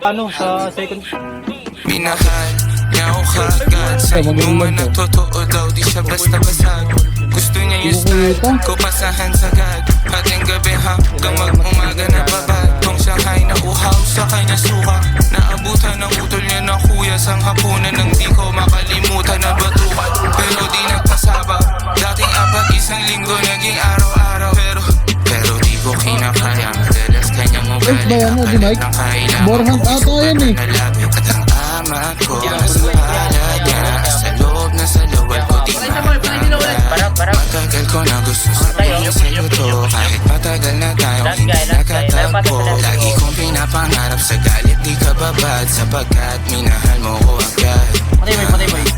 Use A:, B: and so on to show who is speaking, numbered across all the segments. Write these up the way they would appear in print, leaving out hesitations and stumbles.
A: Ano, sa second...
B: Minahal niya ako kagad. Sa'yo man ang totoo daw, di siya basta basag. Gusto niya yung style ko, pasahan sagad. Hating gabi hanggang mag-umaga na babad. Tong Shanghai na uhaw sa kanya suka. Naabutan ng utol niya na kuya sang hapunan. Nang di ko makalimutan na batukan. Pero di nagpasaba. Dating apat isang linggo naging araw-araw. Pero di ko kinakaya. Madalas kanyang ugali. Kapalit ng kailangan
C: Borhan ata yan eh.
B: At ang amat ko nasa palad niya. Sa loob na sa lawal ko di matagal ko na gusto sabihin sa'yo to. Kahit matagal na tayong hindi nakatagpo. Lagi kong pinapangarap sa galit di ka babad. Sapagkat minahal mo ko agad.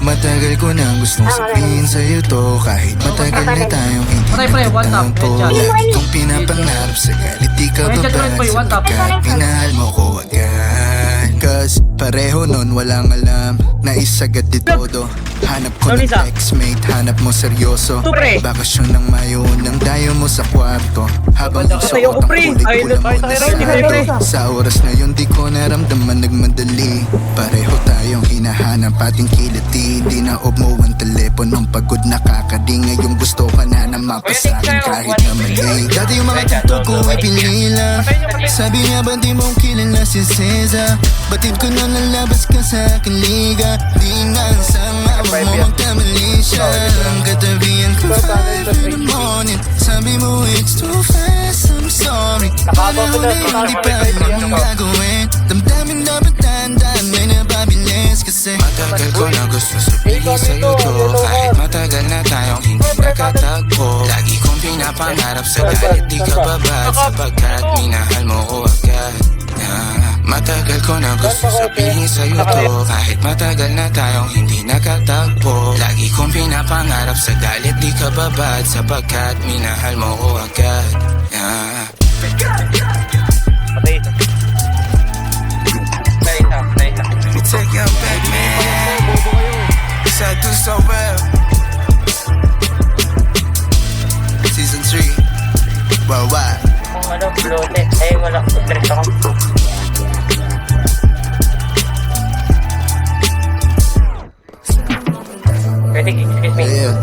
B: Matagal ko na gustong sabihin sa'yo to. Kahit matagal na tayong hindi nakatagpo. Lagi kong pinapangarap sa galit di ka babad. Sapagkat minahal mo ko agad. Cause pareho nun walang alam na isagad di todo. Hanap ko ng ex-mate, hanap mo seryoso. Bakasyon ng Mayo nang dayo mo sa kwarto. Habang isuot ang kulit pula mo na sarado. Sa oras na yun di ko naramdaman nagmadali. Pareho tayong hinahanap ating kiliti. Di na off mo ang teleponong pagod nakakading. Ngayong gusto ka na mapasakin kahit na mali. Dati yung mga tutok ko ay pinila. Sabi niya ba di mong kilala si Cesar? Batid ko na nalabas ka sa akin liga. Di nga ang sama mo magkamali siya. Ang katabihan ko 5 in the morning. Sabi mo it's too fast, I'm sorry. Panahon na hindi pa alam ang gagawin. Damdamin dapat tandaan may nababilis. Kasi matagal ko na gusto sabihin sa'yo to. Kahit matagal na tayong hindi nakatagpo. Lagi kong pinapangarap sa galit di ka babad. Sapagkat minahal mo ko agad. Matagal ko na gusto sabihin sa'yo to. Kahit matagal na tayong hindi nakatagpo. Lagi kong pinapangarap sa galit di ka babad. Sapagkat minahal mo ko agad. We take you back, man. Yes, I do so well. Season 3 worldwide.
D: Ano, bloated. Ay, wala. Stress ako. Pwede, excuse me.
B: Yeah.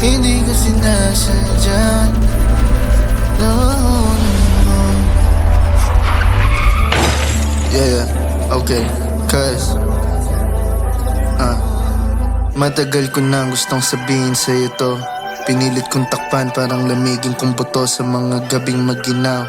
B: Hindi ko sinasadya. Yeah, okay. Cause matagal ko na gustong sabihin sa'yo to. Pinilit kong takpan parang lamigin kong buto sa mga gabing maginaw.